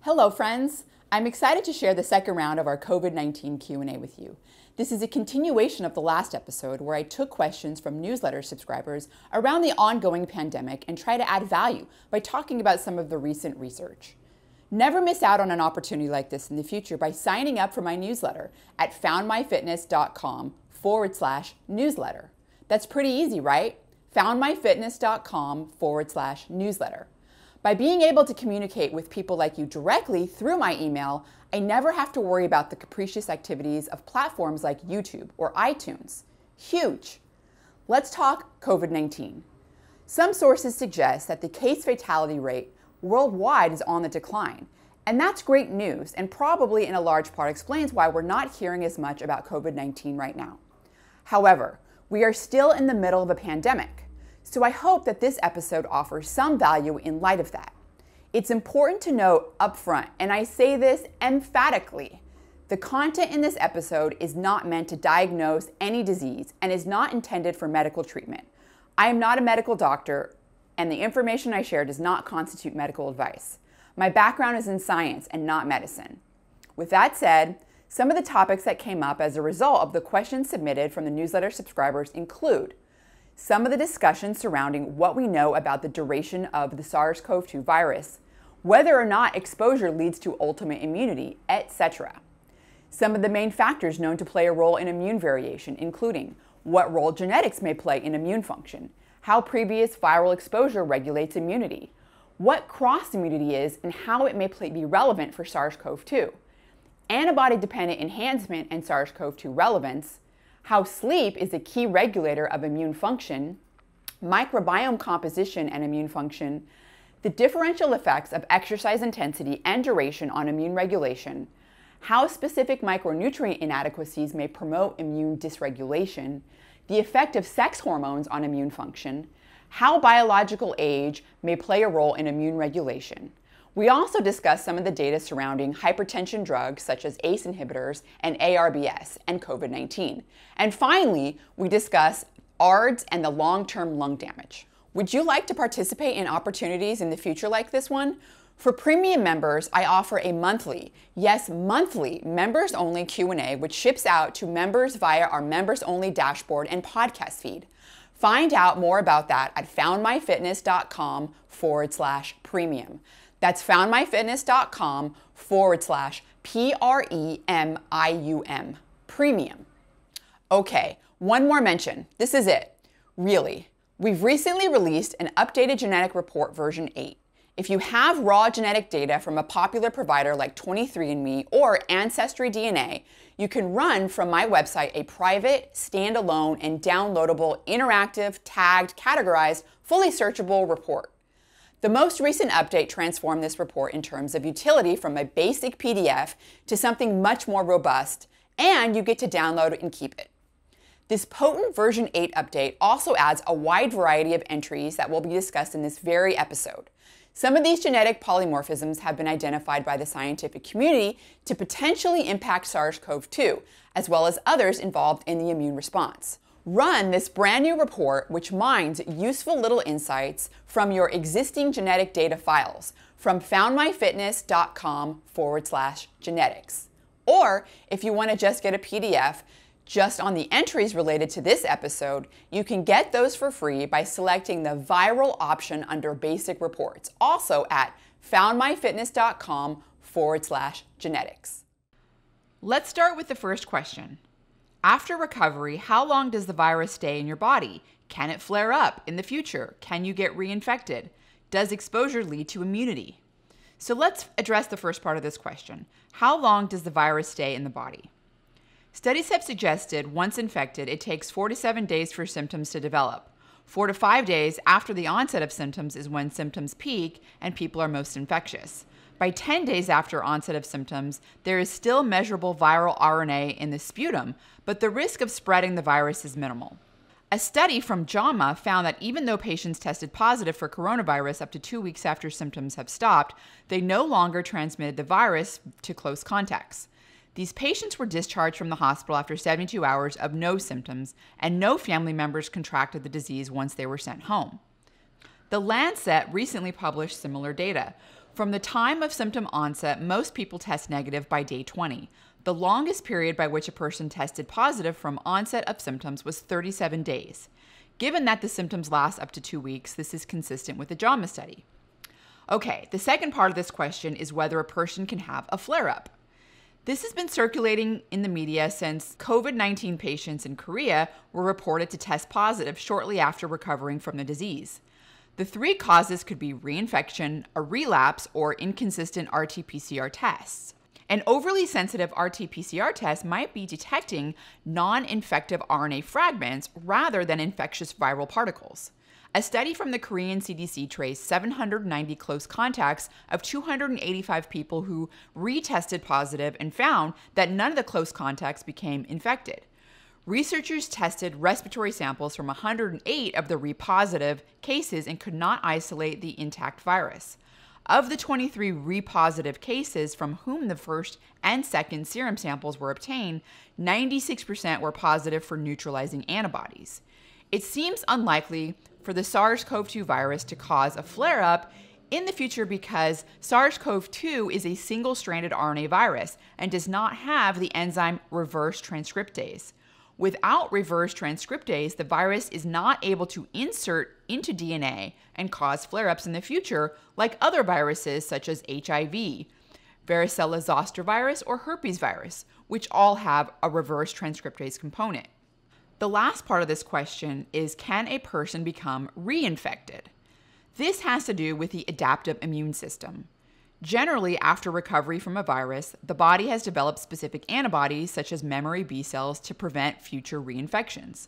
Hello friends! I'm excited to share the second round of our COVID-19 Q&A with you. This is a continuation of the last episode where I took questions from newsletter subscribers around the ongoing pandemic and try to add value by talking about some of the recent research. Never miss out on an opportunity like this in the future by signing up for my newsletter at foundmyfitness.com/newsletter. That's pretty easy, right? foundmyfitness.com/newsletter. By being able to communicate with people like you directly through my email, I never have to worry about the capricious activities of platforms like YouTube or iTunes. Huge! Let's talk COVID-19. Some sources suggest that the case fatality rate worldwide is on the decline, and that's great news and probably in a large part explains why we're not hearing as much about COVID-19 right now. However, we are still in the middle of a pandemic. So I hope that this episode offers some value in light of that. It's important to note upfront, and I say this emphatically, the content in this episode is not meant to diagnose any disease and is not intended for medical treatment. I am not a medical doctor, and the information I share does not constitute medical advice. My background is in science and not medicine. With that said, some of the topics that came up as a result of the questions submitted from the newsletter subscribers include some of the discussions surrounding what we know about the duration of the SARS-CoV-2 virus, whether or not exposure leads to ultimate immunity, etc. Some of the main factors known to play a role in immune variation, including what role genetics may play in immune function, how previous viral exposure regulates immunity, what cross-immunity is and how it may be relevant for SARS-CoV-2, antibody-dependent enhancement and SARS-CoV-2 relevance, how sleep is a key regulator of immune function, microbiome composition and immune function, the differential effects of exercise intensity and duration on immune regulation, how specific micronutrient inadequacies may promote immune dysregulation, the effect of sex hormones on immune function, how biological age may play a role in immune regulation. We also discussed some of the data surrounding hypertension drugs such as ACE inhibitors and ARDS and COVID-19. And finally, we discuss ARDS and the long-term lung damage. Would you like to participate in opportunities in the future like this one? For premium members, I offer a monthly, yes, monthly, members-only Q&A which ships out to members via our members-only dashboard and podcast feed. Find out more about that at foundmyfitness.com/premium. That's foundmyfitness.com/PREMIUM, premium. Okay, one more mention. This is it. Really. We've recently released an updated genetic report version 8. If you have raw genetic data from a popular provider like 23andMe or Ancestry DNA, you can run from my website a private, standalone, and downloadable, interactive, tagged, categorized, fully searchable report. The most recent update transformed this report in terms of utility from a basic PDF to something much more robust, and you get to download it and keep it. This potent version 8 update also adds a wide variety of entries that will be discussed in this very episode. Some of these genetic polymorphisms have been identified by the scientific community to potentially impact SARS-CoV-2, as well as others involved in the immune response. Run this brand new report which mines useful little insights from your existing genetic data files from foundmyfitness.com/genetics. Or if you want to just get a PDF just on the entries related to this episode, you can get those for free by selecting the viral option under basic reports, also at foundmyfitness.com/genetics. Let's start with the first question. After recovery, how long does the virus stay in your body? Can it flare up in the future? Can you get reinfected? Does exposure lead to immunity? So let's address the first part of this question. How long does the virus stay in the body? Studies have suggested once infected, it takes 4 to 7 days for symptoms to develop. 4 to 5 days after the onset of symptoms is when symptoms peak and people are most infectious. By 10 days after onset of symptoms, there is still measurable viral RNA in the sputum, but the risk of spreading the virus is minimal. A study from JAMA found that even though patients tested positive for coronavirus up to 2 weeks after symptoms have stopped, they no longer transmitted the virus to close contacts. These patients were discharged from the hospital after 72 hours of no symptoms, and no family members contracted the disease once they were sent home. The Lancet recently published similar data. From the time of symptom onset, most people test negative by day 20. The longest period by which a person tested positive from onset of symptoms was 37 days. Given that the symptoms last up to 2 weeks, this is consistent with the JAMA study. Okay, the second part of this question is whether a person can have a flare-up. This has been circulating in the media since COVID-19 patients in Korea were reported to test positive shortly after recovering from the disease. The 3 causes could be reinfection, a relapse, or inconsistent RT-PCR tests. An overly sensitive RT-PCR test might be detecting non-infective RNA fragments rather than infectious viral particles. A study from the Korean CDC traced 790 close contacts of 285 people who retested positive and found that none of the close contacts became infected. Researchers tested respiratory samples from 108 of the repositive cases and could not isolate the intact virus. Of the 23 repositive cases from whom the first and second serum samples were obtained, 96% were positive for neutralizing antibodies. It seems unlikely for the SARS-CoV-2 virus to cause a flare-up in the future because SARS-CoV-2 is a single-stranded RNA virus and does not have the enzyme reverse transcriptase. Without reverse transcriptase, the virus is not able to insert into DNA and cause flare-ups in the future like other viruses such as HIV, varicella-zoster virus, or herpes virus, which all have a reverse transcriptase component. The last part of this question is, can a person become reinfected? This has to do with the adaptive immune system. Generally, after recovery from a virus, the body has developed specific antibodies, such as memory B cells, to prevent future reinfections.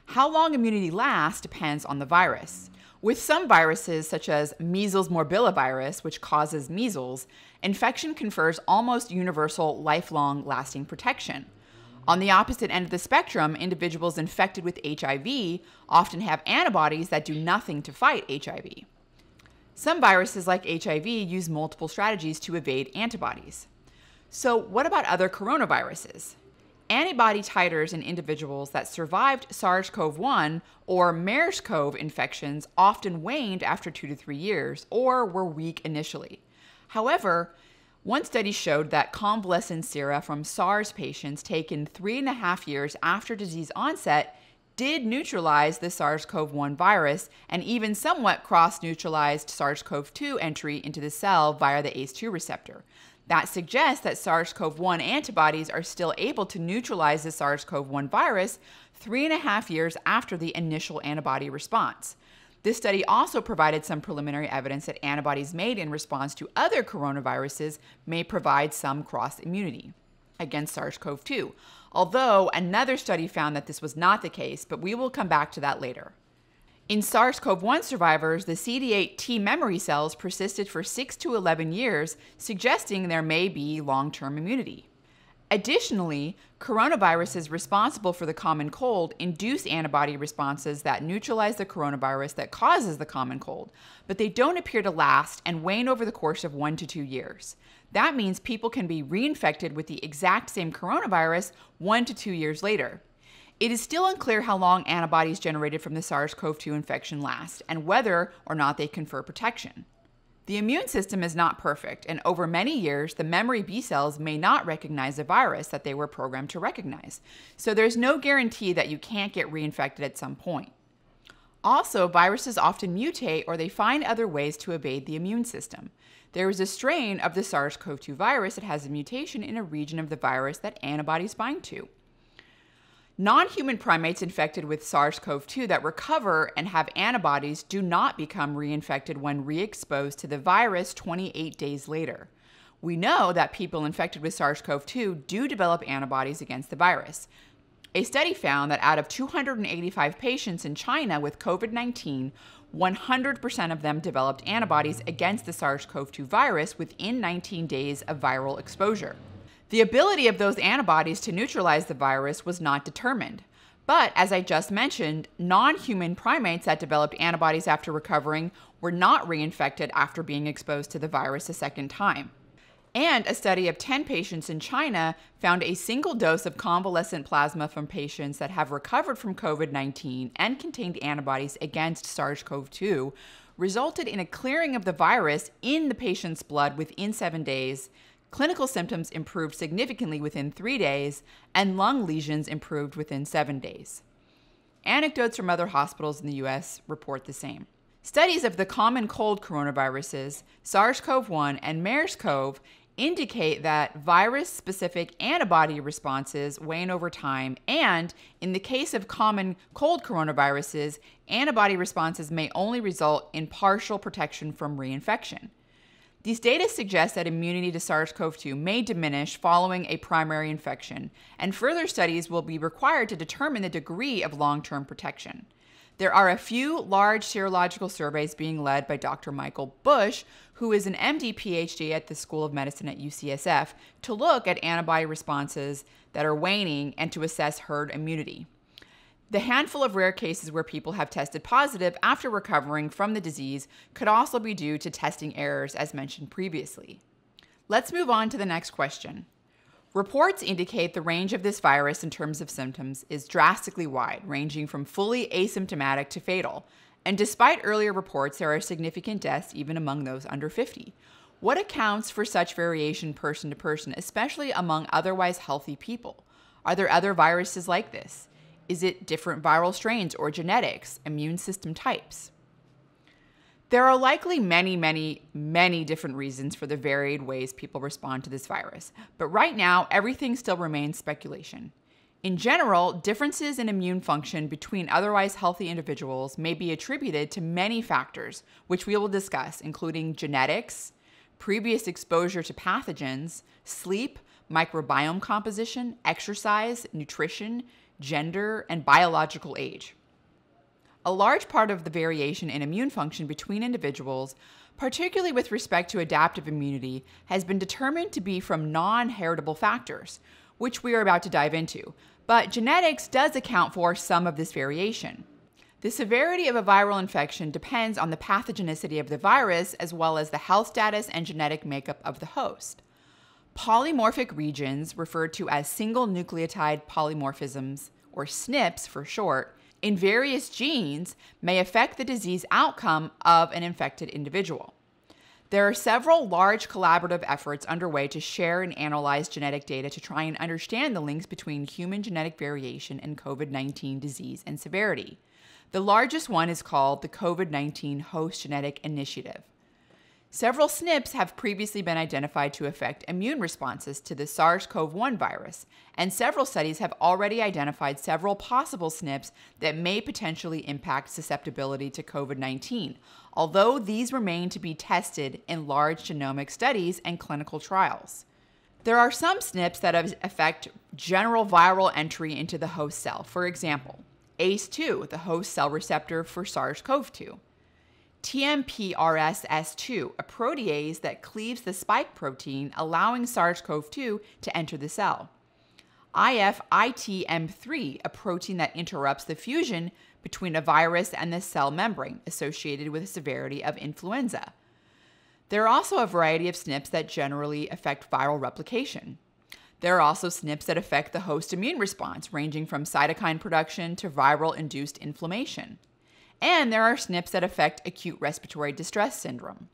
How long immunity lasts depends on the virus. With some viruses, such as measles morbillivirus, which causes measles, infection confers almost universal, lifelong lasting protection. On the opposite end of the spectrum, individuals infected with HIV often have antibodies that do nothing to fight HIV. Some viruses like HIV use multiple strategies to evade antibodies. So what about other coronaviruses? Antibody titers in individuals that survived SARS-CoV-1 or MERS-CoV infections often waned after 2 to 3 years or were weak initially. However, one study showed that convalescent sera from SARS patients taken 3.5 years after disease onset did neutralize the SARS-CoV-1 virus and even somewhat cross-neutralized SARS-CoV-2 entry into the cell via the ACE2 receptor. That suggests that SARS-CoV-1 antibodies are still able to neutralize the SARS-CoV-1 virus 3.5 years after the initial antibody response. This study also provided some preliminary evidence that antibodies made in response to other coronaviruses may provide some cross-immunity against SARS-CoV-2, although another study found that this was not the case, but we will come back to that later. In SARS-CoV-1 survivors, the CD8 T memory cells persisted for 6 to 11 years, suggesting there may be long-term immunity. Additionally, coronaviruses responsible for the common cold induce antibody responses that neutralize the coronavirus that causes the common cold, but they don't appear to last and wane over the course of 1 to 2 years. That means people can be reinfected with the exact same coronavirus 1 to 2 years later. It is still unclear how long antibodies generated from the SARS-CoV-2 infection last and whether or not they confer protection. The immune system is not perfect, and over many years, the memory B cells may not recognize a virus that they were programmed to recognize. So there's no guarantee that you can't get reinfected at some point. Also, viruses often mutate or they find other ways to evade the immune system. There is a strain of the SARS-CoV-2 virus that has a mutation in a region of the virus that antibodies bind to. Non-human primates infected with SARS-CoV-2 that recover and have antibodies do not become reinfected when re-exposed to the virus 28 days later. We know that people infected with SARS-CoV-2 do develop antibodies against the virus. A study found that out of 285 patients in China with COVID-19, 100% of them developed antibodies against the SARS-CoV-2 virus within 19 days of viral exposure. The ability of those antibodies to neutralize the virus was not determined. But, as I just mentioned, non-human primates that developed antibodies after recovering were not reinfected after being exposed to the virus a second time. And a study of 10 patients in China found a single dose of convalescent plasma from patients that have recovered from COVID-19 and contained antibodies against SARS-CoV-2 resulted in a clearing of the virus in the patient's blood within 7 days, clinical symptoms improved significantly within 3 days, and lung lesions improved within 7 days. Anecdotes from other hospitals in the US report the same. Studies of the common cold coronaviruses, SARS-CoV-1 and MERS-CoV, indicate that virus-specific antibody responses wane over time, and in the case of common cold coronaviruses, antibody responses may only result in partial protection from reinfection. These data suggest that immunity to SARS-CoV-2 may diminish following a primary infection, and further studies will be required to determine the degree of long-term protection. There are a few large serological surveys being led by Dr. Michael Bush, who is an MD PhD at the School of Medicine at UCSF, to look at antibody responses that are waning and to assess herd immunity. The handful of rare cases where people have tested positive after recovering from the disease could also be due to testing errors, as mentioned previously. Let's move on to the next question. Reports indicate the range of this virus in terms of symptoms is drastically wide, ranging from fully asymptomatic to fatal. And despite earlier reports, there are significant deaths even among those under 50. What accounts for such variation person to person, especially among otherwise healthy people? Are there other viruses like this? Is it different viral strains or genetics, immune system types? There are likely many different reasons for the varied ways people respond to this virus, but right now, everything still remains speculation. In general, differences in immune function between otherwise healthy individuals may be attributed to many factors, which we will discuss, including genetics, previous exposure to pathogens, sleep, microbiome composition, exercise, nutrition, gender, and biological age. A large part of the variation in immune function between individuals, particularly with respect to adaptive immunity, has been determined to be from non-heritable factors, which we are about to dive into. But genetics does account for some of this variation. The severity of a viral infection depends on the pathogenicity of the virus, as well as the health status and genetic makeup of the host. Polymorphic regions, referred to as single nucleotide polymorphisms, or SNPs for short, in various genes may affect the disease outcome of an infected individual. There are several large collaborative efforts underway to share and analyze genetic data to try and understand the links between human genetic variation and COVID-19 disease and severity. The largest one is called the COVID-19 Host Genetic Initiative. Several SNPs have previously been identified to affect immune responses to the SARS-CoV-1 virus, and several studies have already identified several possible SNPs that may potentially impact susceptibility to COVID-19, although these remain to be tested in large genomic studies and clinical trials. There are some SNPs that affect general viral entry into the host cell. For example, ACE2, the host cell receptor for SARS-CoV-2. TMPRSS2, a protease that cleaves the spike protein, allowing SARS-CoV-2 to enter the cell. IFITM3, a protein that interrupts the fusion between a virus and the cell membrane, associated with the severity of influenza. There are also a variety of SNPs that generally affect viral replication. There are also SNPs that affect the host immune response, ranging from cytokine production to viral-induced inflammation. And there are SNPs that affect acute respiratory distress syndrome.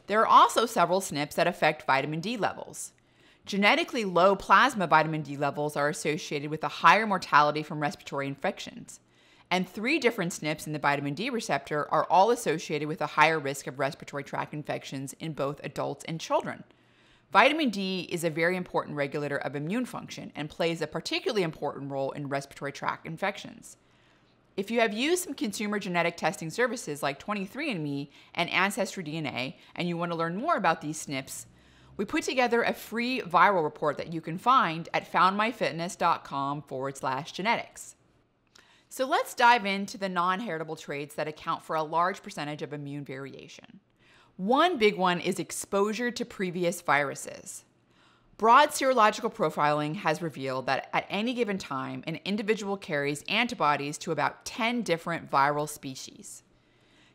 There are also several SNPs that affect vitamin D levels. Genetically low plasma vitamin D levels are associated with a higher mortality from respiratory infections. And 3 different SNPs in the vitamin D receptor are all associated with a higher risk of respiratory tract infections in both adults and children. Vitamin D is a very important regulator of immune function and plays a particularly important role in respiratory tract infections. If you have used some consumer genetic testing services like 23andMe and Ancestry DNA, and you want to learn more about these SNPs, we put together a free viral report that you can find at foundmyfitness.com/genetics. So let's dive into the non-heritable traits that account for a large percentage of immune variation. One big one is exposure to previous viruses. Broad serological profiling has revealed that at any given time, an individual carries antibodies to about 10 different viral species.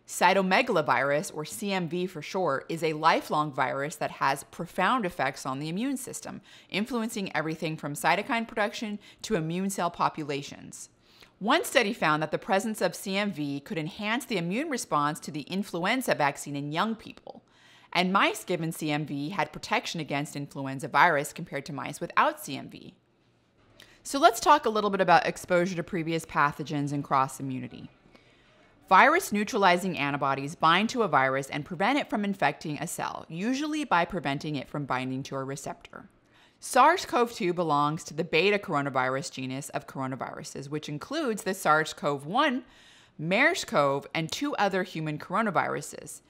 Cytomegalovirus, or CMV for short, is a lifelong virus that has profound effects on the immune system, influencing everything from cytokine production to immune cell populations. One study found that the presence of CMV could enhance the immune response to the influenza vaccine in young people, and mice given CMV had protection against influenza virus compared to mice without CMV. So let's talk a little bit about exposure to previous pathogens and cross-immunity. Virus-neutralizing antibodies bind to a virus and prevent it from infecting a cell, usually by preventing it from binding to a receptor. SARS-CoV-2 belongs to the beta coronavirus genus of coronaviruses, which includes the SARS-CoV-1, MERS-CoV, and 2 other human coronaviruses,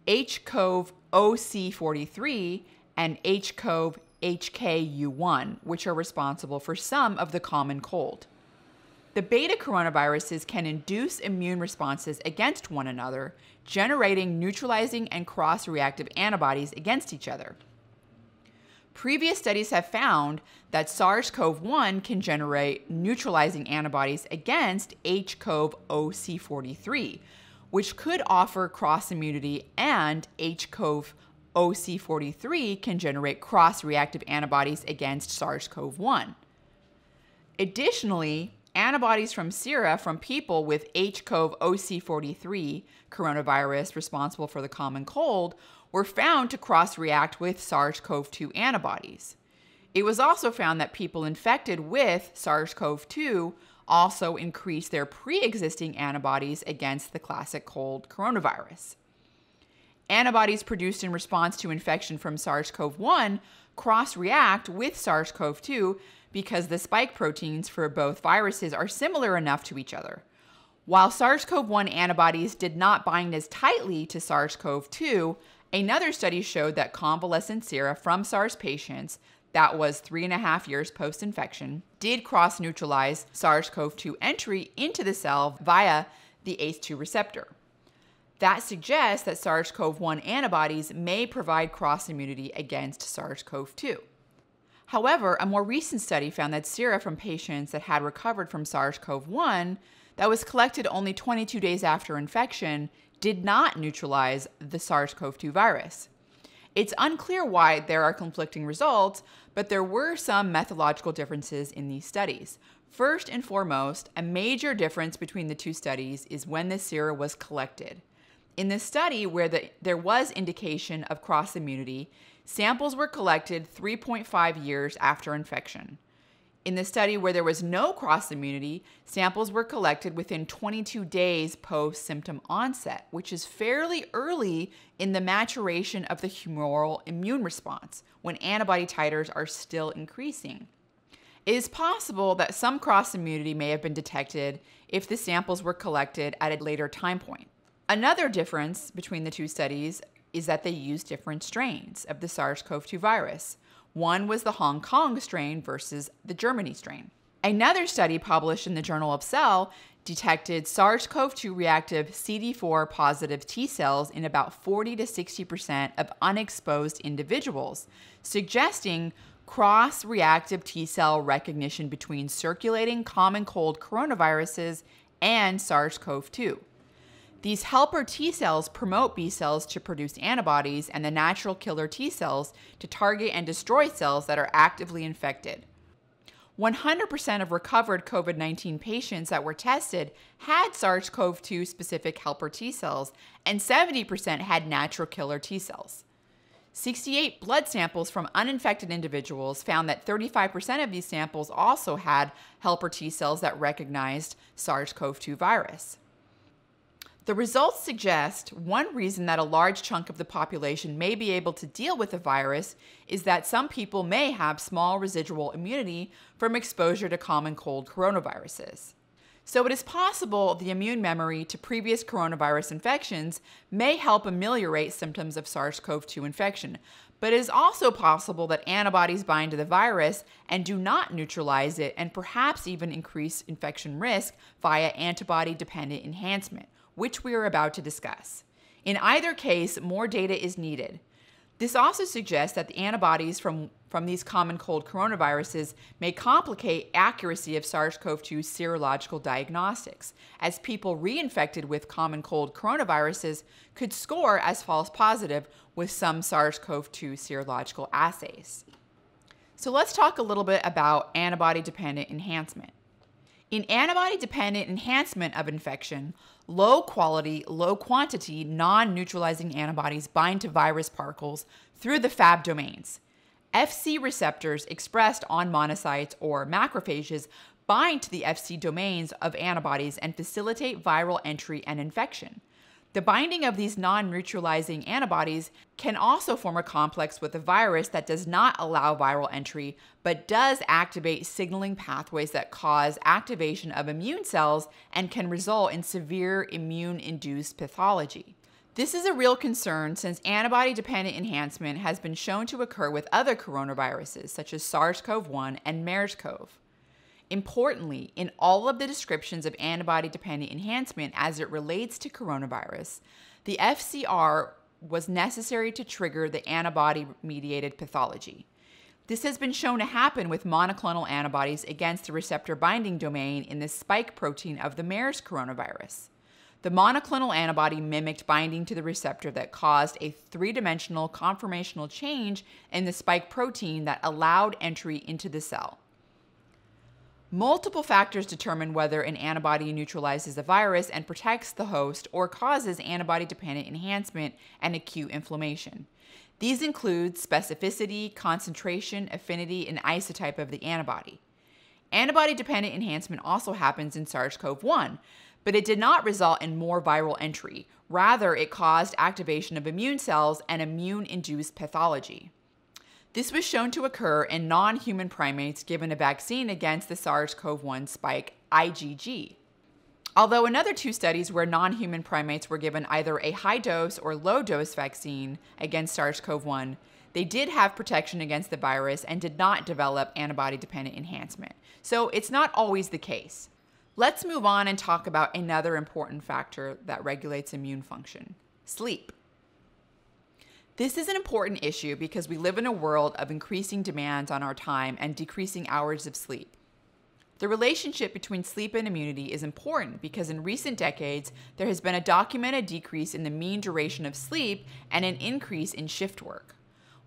HCoV-OC43 and HCoV-HKU1, which are responsible for some of the common cold. The beta coronaviruses can induce immune responses against one another, generating neutralizing and cross-reactive antibodies against each other. Previous studies have found that SARS-CoV-1 can generate neutralizing antibodies against HCoV-OC43, which could offer cross-immunity, and HCoV-OC43 can generate cross-reactive antibodies against SARS-CoV-1. Additionally, antibodies from sera from people with HCoV-OC43 coronavirus responsible for the common cold were found to cross-react with SARS-CoV-2 antibodies. It was also found that people infected with SARS-CoV-2 also increased their pre-existing antibodies against the classic cold coronavirus. Antibodies produced in response to infection from SARS-CoV-1 cross-react with SARS-CoV-2 because the spike proteins for both viruses are similar enough to each other. While SARS-CoV-1 antibodies did not bind as tightly to SARS-CoV-2, another study showed that convalescent sera from SARS patients, that was 3.5 years post-infection, did cross-neutralize SARS-CoV-2 entry into the cell via the ACE2 receptor. That suggests that SARS-CoV-1 antibodies may provide cross-immunity against SARS-CoV-2. However, a more recent study found that sera from patients that had recovered from SARS-CoV-1 that was collected only 22 days after infection did not neutralize the SARS-CoV-2 virus. It's unclear why there are conflicting results, but there were some methodological differences in these studies. First and foremost, a major difference between the 2 studies is when the sera was collected. In the study where there was indication of cross-immunity, samples were collected 3.5 years after infection. In the study where there was no cross-immunity, samples were collected within 22 days post-symptom onset, which is fairly early in the maturation of the humoral immune response, when antibody titers are still increasing. It is possible that some cross-immunity may have been detected if the samples were collected at a later time point. Another difference between the 2 studies is that they used different strains of the SARS-CoV-2 virus. One was the Hong Kong strain versus the Germany strain. Another study published in the Journal of Cell detected SARS-CoV-2 reactive CD4 positive T cells in about 40 to 60% of unexposed individuals, suggesting cross-reactive T cell recognition between circulating common cold coronaviruses and SARS-CoV-2. These helper T cells promote B cells to produce antibodies and the natural killer T cells to target and destroy cells that are actively infected. 100% of recovered COVID-19 patients that were tested had SARS-CoV-2 specific helper T cells, and 70% had natural killer T cells. 68 blood samples from uninfected individuals found that 35% of these samples also had helper T cells that recognized SARS-CoV-2 virus. The results suggest one reason that a large chunk of the population may be able to deal with the virus is that some people may have small residual immunity from exposure to common cold coronaviruses. So it is possible the immune memory to previous coronavirus infections may help ameliorate symptoms of SARS-CoV-2 infection, but it is also possible that antibodies bind to the virus and do not neutralize it, and perhaps even increase infection risk via antibody-dependent enhancement, which we are about to discuss. In either case, more data is needed. This also suggests that the antibodies from these common cold coronaviruses may complicate accuracy of SARS-CoV-2 serological diagnostics, as people reinfected with common cold coronaviruses could score as false positive with some SARS-CoV-2 serological assays. So let's talk a little bit about antibody-dependent enhancement. In antibody-dependent enhancement of infection, low-quality, low-quantity, non-neutralizing antibodies bind to virus particles through the Fab domains. Fc receptors expressed on monocytes or macrophages bind to the Fc domains of antibodies and facilitate viral entry and infection. The binding of these non-neutralizing antibodies can also form a complex with a virus that does not allow viral entry, but does activate signaling pathways that cause activation of immune cells and can result in severe immune-induced pathology. This is a real concern since antibody-dependent enhancement has been shown to occur with other coronaviruses, such as SARS-CoV-1 and MERS-CoV. Importantly, in all of the descriptions of antibody-dependent enhancement as it relates to coronavirus, the FCR was necessary to trigger the antibody-mediated pathology. This has been shown to happen with monoclonal antibodies against the receptor binding domain in the spike protein of the MERS coronavirus. The monoclonal antibody mimicked binding to the receptor that caused a three-dimensional conformational change in the spike protein that allowed entry into the cell. Multiple factors determine whether an antibody neutralizes a virus and protects the host or causes antibody-dependent enhancement and acute inflammation. These include specificity, concentration, affinity, and isotype of the antibody. Antibody-dependent enhancement also happens in SARS-CoV-1, but it did not result in more viral entry. Rather, it caused activation of immune cells and immune-induced pathology. This was shown to occur in non-human primates given a vaccine against the SARS-CoV-1 spike IgG. Although another two studies where non-human primates were given either a high-dose or low-dose vaccine against SARS-CoV-1, they did have protection against the virus and did not develop antibody-dependent enhancement. So it's not always the case. Let's move on and talk about another important factor that regulates immune function: sleep. This is an important issue because we live in a world of increasing demands on our time and decreasing hours of sleep. The relationship between sleep and immunity is important because in recent decades, there has been a documented decrease in the mean duration of sleep and an increase in shift work.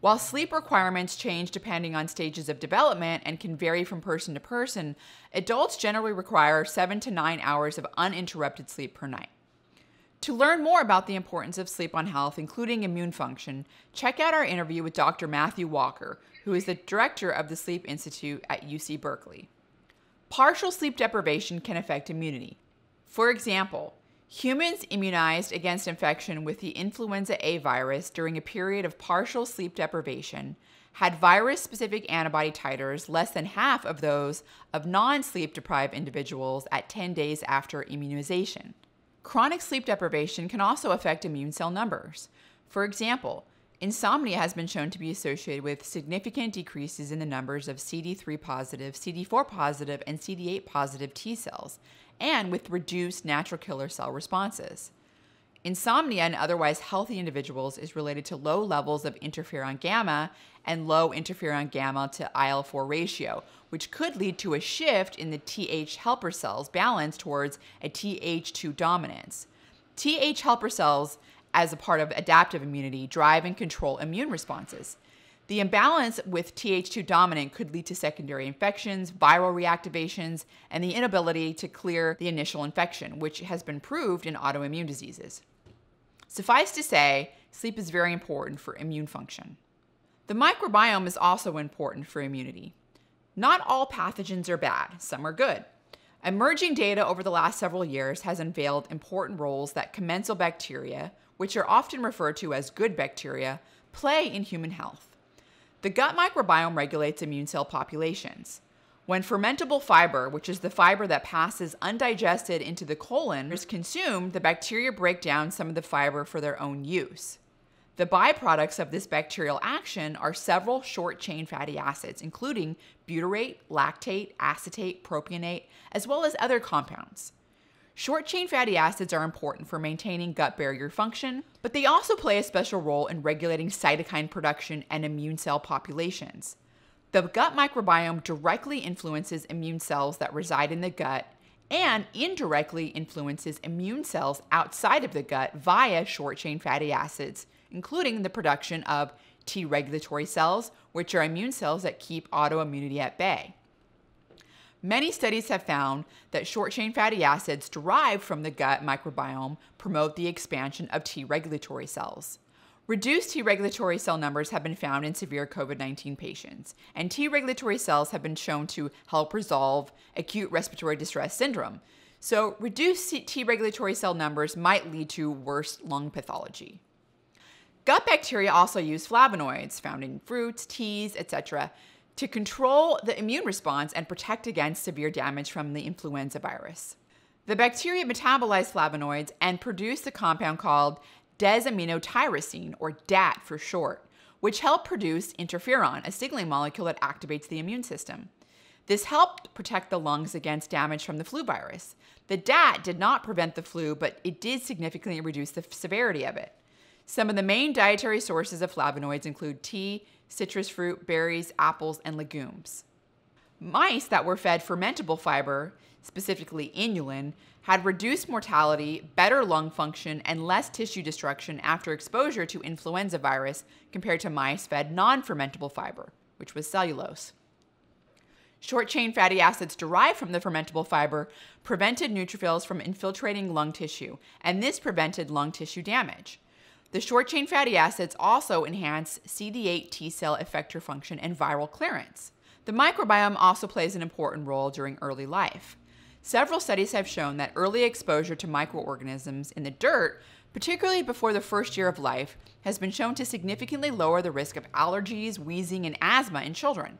While sleep requirements change depending on stages of development and can vary from person to person, adults generally require 7 to 9 hours of uninterrupted sleep per night. To learn more about the importance of sleep on health, including immune function, check out our interview with Dr. Matthew Walker, who is the director of the Sleep Institute at UC Berkeley. Partial sleep deprivation can affect immunity. For example, humans immunized against infection with the influenza A virus during a period of partial sleep deprivation had virus-specific antibody titers less than half of those of non-sleep deprived individuals at 10 days after immunization. Chronic sleep deprivation can also affect immune cell numbers. For example, insomnia has been shown to be associated with significant decreases in the numbers of CD3 positive, CD4 positive, and CD8 positive T cells, and with reduced natural killer cell responses. Insomnia in otherwise healthy individuals is related to low levels of interferon gamma and low interferon gamma to IL-4 ratio, which could lead to a shift in the Th helper cells balance towards a Th2 dominance. Th helper cells, as a part of adaptive immunity, drive and control immune responses. The imbalance with Th2 dominant could lead to secondary infections, viral reactivations, and the inability to clear the initial infection, which has been proved in autoimmune diseases. Suffice to say, sleep is very important for immune function. The microbiome is also important for immunity. Not all pathogens are bad, some are good. Emerging data over the last several years has unveiled important roles that commensal bacteria, which are often referred to as good bacteria, play in human health. The gut microbiome regulates immune cell populations. When fermentable fiber, which is the fiber that passes undigested into the colon, is consumed, the bacteria break down some of the fiber for their own use. The byproducts of this bacterial action are several short-chain fatty acids, including butyrate, lactate, acetate, propionate, as well as other compounds. Short-chain fatty acids are important for maintaining gut barrier function, but they also play a special role in regulating cytokine production and immune cell populations. The gut microbiome directly influences immune cells that reside in the gut and indirectly influences immune cells outside of the gut via short-chain fatty acids, including the production of T regulatory cells, which are immune cells that keep autoimmunity at bay. Many studies have found that short-chain fatty acids derived from the gut microbiome promote the expansion of T regulatory cells. Reduced T regulatory cell numbers have been found in severe COVID-19 patients, and T regulatory cells have been shown to help resolve acute respiratory distress syndrome. So reduced T regulatory cell numbers might lead to worse lung pathology. Gut bacteria also use flavonoids found in fruits, teas, etc. to control the immune response and protect against severe damage from the influenza virus. The bacteria metabolize flavonoids and produce the compound called desaminotyrosine, or DAT for short, which help produce interferon, a signaling molecule that activates the immune system. This helped protect the lungs against damage from the flu virus. The DAT did not prevent the flu, but it did significantly reduce the severity of it. Some of the main dietary sources of flavonoids include tea, citrus fruit, berries, apples, and legumes. Mice that were fed fermentable fiber, specifically inulin, had reduced mortality, better lung function, and less tissue destruction after exposure to influenza virus compared to mice fed non-fermentable fiber, which was cellulose. Short-chain fatty acids derived from the fermentable fiber prevented neutrophils from infiltrating lung tissue, and this prevented lung tissue damage. The short-chain fatty acids also enhance CD8 T cell effector function and viral clearance. The microbiome also plays an important role during early life. Several studies have shown that early exposure to microorganisms in the dirt, particularly before the first year of life, has been shown to significantly lower the risk of allergies, wheezing, and asthma in children.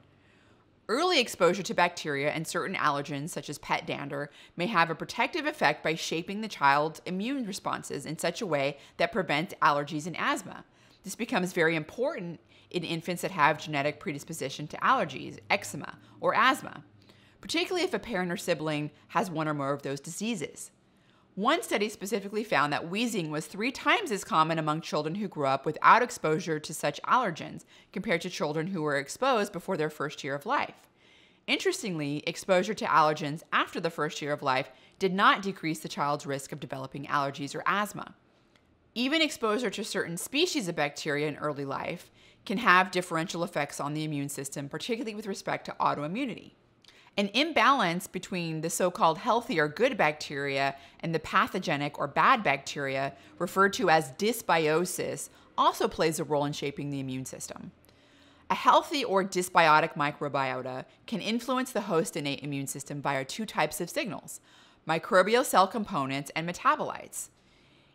Early exposure to bacteria and certain allergens, such as pet dander, may have a protective effect by shaping the child's immune responses in such a way that prevents allergies and asthma. This becomes very important in infants that have genetic predisposition to allergies, eczema, or asthma, particularly if a parent or sibling has one or more of those diseases. One study specifically found that wheezing was 3 times as common among children who grew up without exposure to such allergens compared to children who were exposed before their first year of life. Interestingly, exposure to allergens after the first year of life did not decrease the child's risk of developing allergies or asthma. Even exposure to certain species of bacteria in early life can have differential effects on the immune system, particularly with respect to autoimmunity. An imbalance between the so-called healthy or good bacteria and the pathogenic or bad bacteria, referred to as dysbiosis, also plays a role in shaping the immune system. A healthy or dysbiotic microbiota can influence the host innate immune system via 2 types of signals: microbial cell components and metabolites.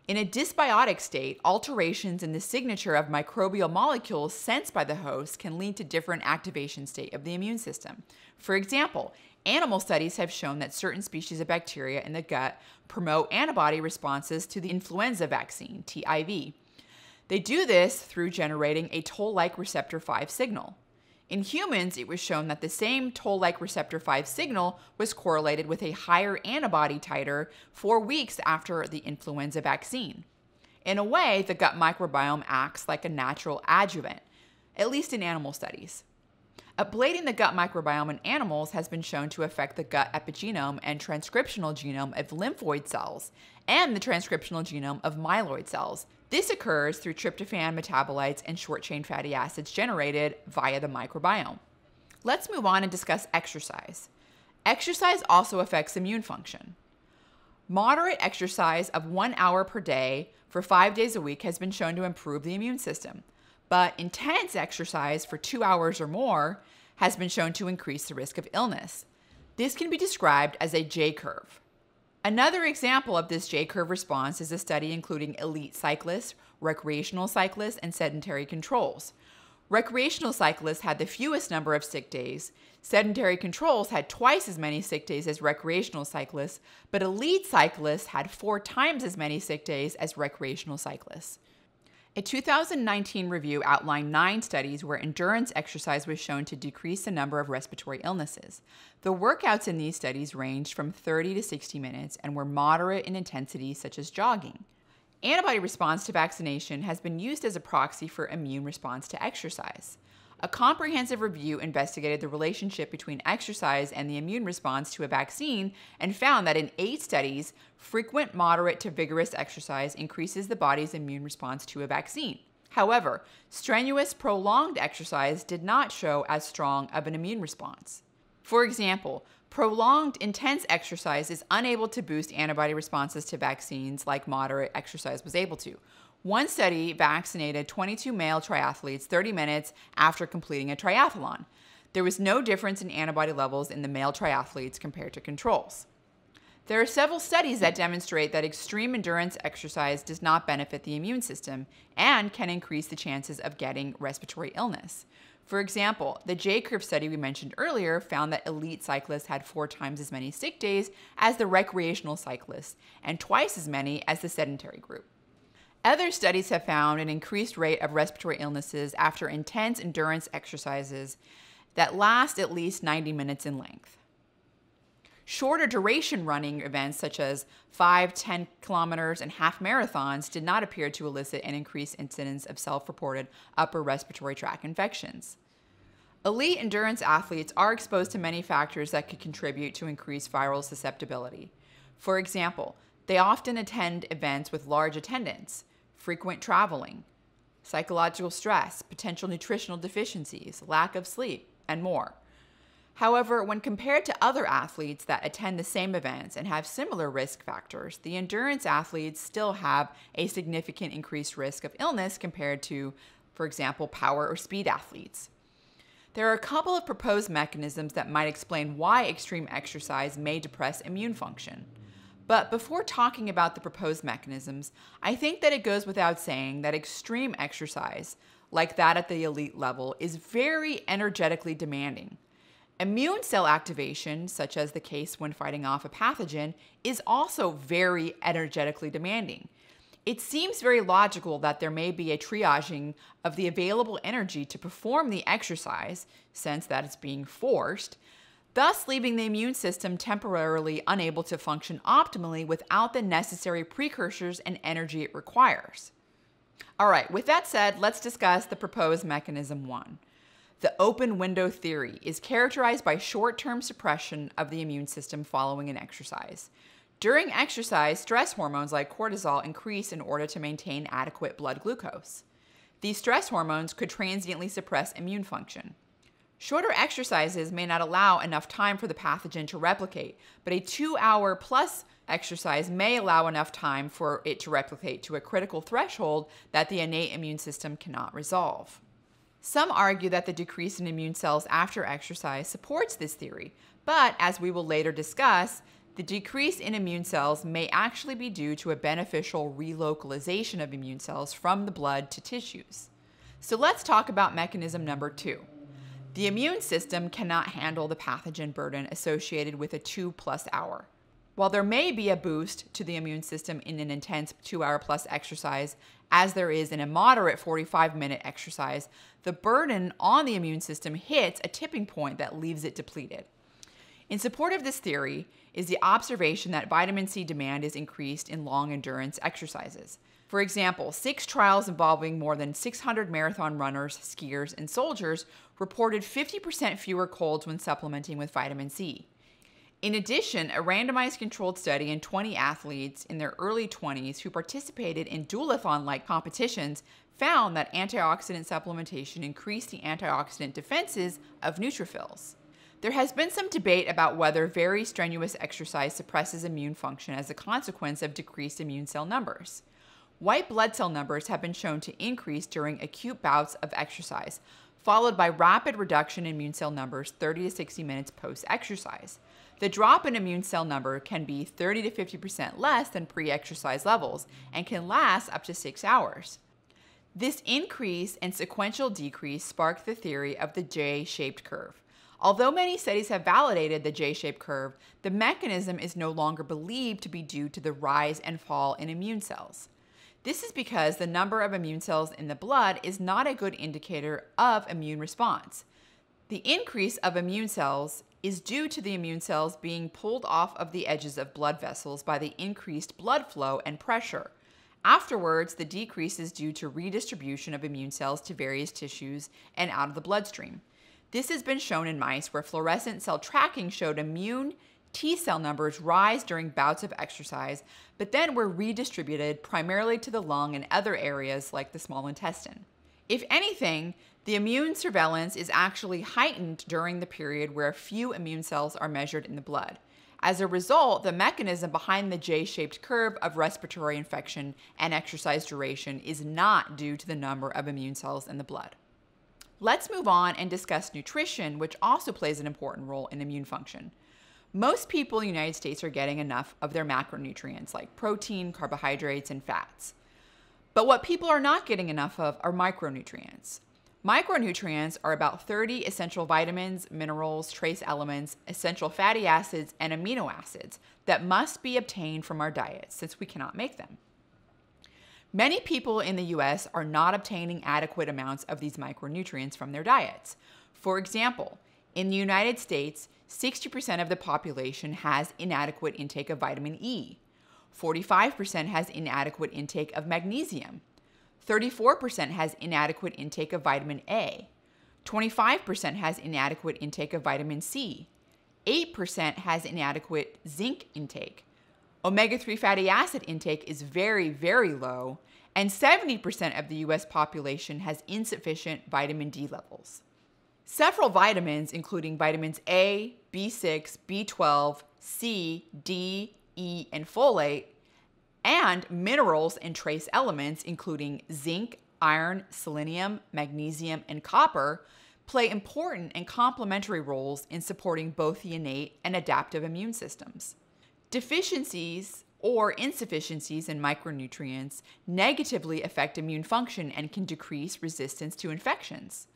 In a dysbiotic state, alterations in the signature of microbial molecules sensed by the host can lead to different activation state of the immune system. For example, animal studies have shown that certain species of bacteria in the gut promote antibody responses to the influenza vaccine, TIV. They do this through generating a toll-like receptor 5 signal. In humans, it was shown that the same toll-like receptor 5 signal was correlated with a higher antibody titer 4 weeks after the influenza vaccine. In a way, the gut microbiome acts like a natural adjuvant, at least in animal studies. Ablating the gut microbiome in animals has been shown to affect the gut epigenome and transcriptional genome of lymphoid cells and the transcriptional genome of myeloid cells. This occurs through tryptophan metabolites and short-chain fatty acids generated via the microbiome. Let's move on and discuss exercise. Exercise also affects immune function. Moderate exercise of 1 hour per day for 5 days a week has been shown to improve the immune system, but intense exercise for 2 hours or more has been shown to increase the risk of illness. This can be described as a J-curve. Another example of this J-curve response is a study including elite cyclists, recreational cyclists, and sedentary controls. Recreational cyclists had the fewest number of sick days. Sedentary controls had twice as many sick days as recreational cyclists, but elite cyclists had 4 times as many sick days as recreational cyclists. A 2019 review outlined 9 studies where endurance exercise was shown to decrease the number of respiratory illnesses. The workouts in these studies ranged from 30 to 60 minutes and were moderate in intensity, such as jogging. Antibody response to vaccination has been used as a proxy for immune response to exercise. A comprehensive review investigated the relationship between exercise and the immune response to a vaccine and found that in 8 studies, frequent moderate to vigorous exercise increases the body's immune response to a vaccine. However, strenuous, prolonged exercise did not show as strong of an immune response. For example, Prolonged intense exercise is unable to boost antibody responses to vaccines like moderate exercise was able to. One study vaccinated 22 male triathletes 30 minutes after completing a triathlon. There was no difference in antibody levels in the male triathletes compared to controls. There are several studies that demonstrate that extreme endurance exercise does not benefit the immune system and can increase the chances of getting respiratory illness. For example, the J-curve study we mentioned earlier found that elite cyclists had 4 times as many sick days as the recreational cyclists and twice as many as the sedentary group. Other studies have found an increased rate of respiratory illnesses after intense endurance exercises that last at least 90 minutes in length. Shorter duration running events such as 5, 10 kilometers, and half marathons did not appear to elicit an increased incidence of self-reported upper respiratory tract infections. Elite endurance athletes are exposed to many factors that could contribute to increased viral susceptibility. For example, they often attend events with large attendance, frequent traveling, psychological stress, potential nutritional deficiencies, lack of sleep, and more. However, when compared to other athletes that attend the same events and have similar risk factors, the endurance athletes still have a significant increased risk of illness compared to, for example, power or speed athletes. There are a couple of proposed mechanisms that might explain why extreme exercise may depress immune function. But before talking about the proposed mechanisms, I think that it goes without saying that extreme exercise, like that at the elite level, is very energetically demanding. Immune cell activation, such as the case when fighting off a pathogen, is also very energetically demanding. It seems very logical that there may be a triaging of the available energy to perform the exercise, since that it's being forced, thus leaving the immune system temporarily unable to function optimally without the necessary precursors and energy it requires. All right, with that said, let's discuss the proposed mechanism 1. The open window theory is characterized by short-term suppression of the immune system following an exercise. During exercise, stress hormones like cortisol increase in order to maintain adequate blood glucose. These stress hormones could transiently suppress immune function. Shorter exercises may not allow enough time for the pathogen to replicate, but a 2-hour plus exercise may allow enough time for it to replicate to a critical threshold that the innate immune system cannot resolve. Some argue that the decrease in immune cells after exercise supports this theory, but as we will later discuss, the decrease in immune cells may actually be due to a beneficial relocalization of immune cells from the blood to tissues. So let's talk about mechanism number 2. The immune system cannot handle the pathogen burden associated with a 2+ hour. While there may be a boost to the immune system in an intense 2-hour plus exercise, as there is in a moderate 45-minute exercise, the burden on the immune system hits a tipping point that leaves it depleted. In support of this theory is the observation that vitamin C demand is increased in long endurance exercises. For example, 6 trials involving more than 600 marathon runners, skiers, and soldiers reported 50% fewer colds when supplementing with vitamin C. In addition, a randomized controlled study in 20 athletes in their early 20s who participated in duathlon-like competitions found that antioxidant supplementation increased the antioxidant defenses of neutrophils. There has been some debate about whether very strenuous exercise suppresses immune function as a consequence of decreased immune cell numbers. White blood cell numbers have been shown to increase during acute bouts of exercise, followed by rapid reduction in immune cell numbers 30 to 60 minutes post-exercise. The drop in immune cell number can be 30 to 50% less than pre-exercise levels and can last up to 6 hours. This increase and sequential decrease sparked the theory of the J-shaped curve. Although many studies have validated the J-shaped curve, the mechanism is no longer believed to be due to the rise and fall in immune cells. This is because the number of immune cells in the blood is not a good indicator of immune response. The increase of immune cells is due to the immune cells being pulled off of the edges of blood vessels by the increased blood flow and pressure. Afterwards, the decrease is due to redistribution of immune cells to various tissues and out of the bloodstream. This has been shown in mice where fluorescent cell tracking showed immune T cell numbers rise during bouts of exercise, but then were redistributed primarily to the lung and other areas like the small intestine. If anything, The immune surveillance is actually heightened during the period where a few immune cells are measured in the blood. As a result, the mechanism behind the J-shaped curve of respiratory infection and exercise duration is not due to the number of immune cells in the blood. Let's move on and discuss nutrition, which also plays an important role in immune function. Most people in the United States are getting enough of their macronutrients like protein, carbohydrates, and fats. But what people are not getting enough of are micronutrients. Micronutrients are about 30 essential vitamins, minerals, trace elements, essential fatty acids, and amino acids that must be obtained from our diet since we cannot make them. Many people in the US are not obtaining adequate amounts of these micronutrients from their diets. For example, in the United States, 60% of the population has inadequate intake of vitamin E. 45% has inadequate intake of magnesium. 34% has inadequate intake of vitamin A. 25% has inadequate intake of vitamin C. 8% has inadequate zinc intake. Omega-3 fatty acid intake is very, very low, and 70% of the US population has insufficient vitamin D levels. Several vitamins, including vitamins A, B6, B12, C, D, E, and folate, and minerals and trace elements, including zinc, iron, selenium, magnesium, and copper, play important and complementary roles in supporting both the innate and adaptive immune systems. Deficiencies or insufficiencies in micronutrients negatively affect immune function and can decrease resistance to infections.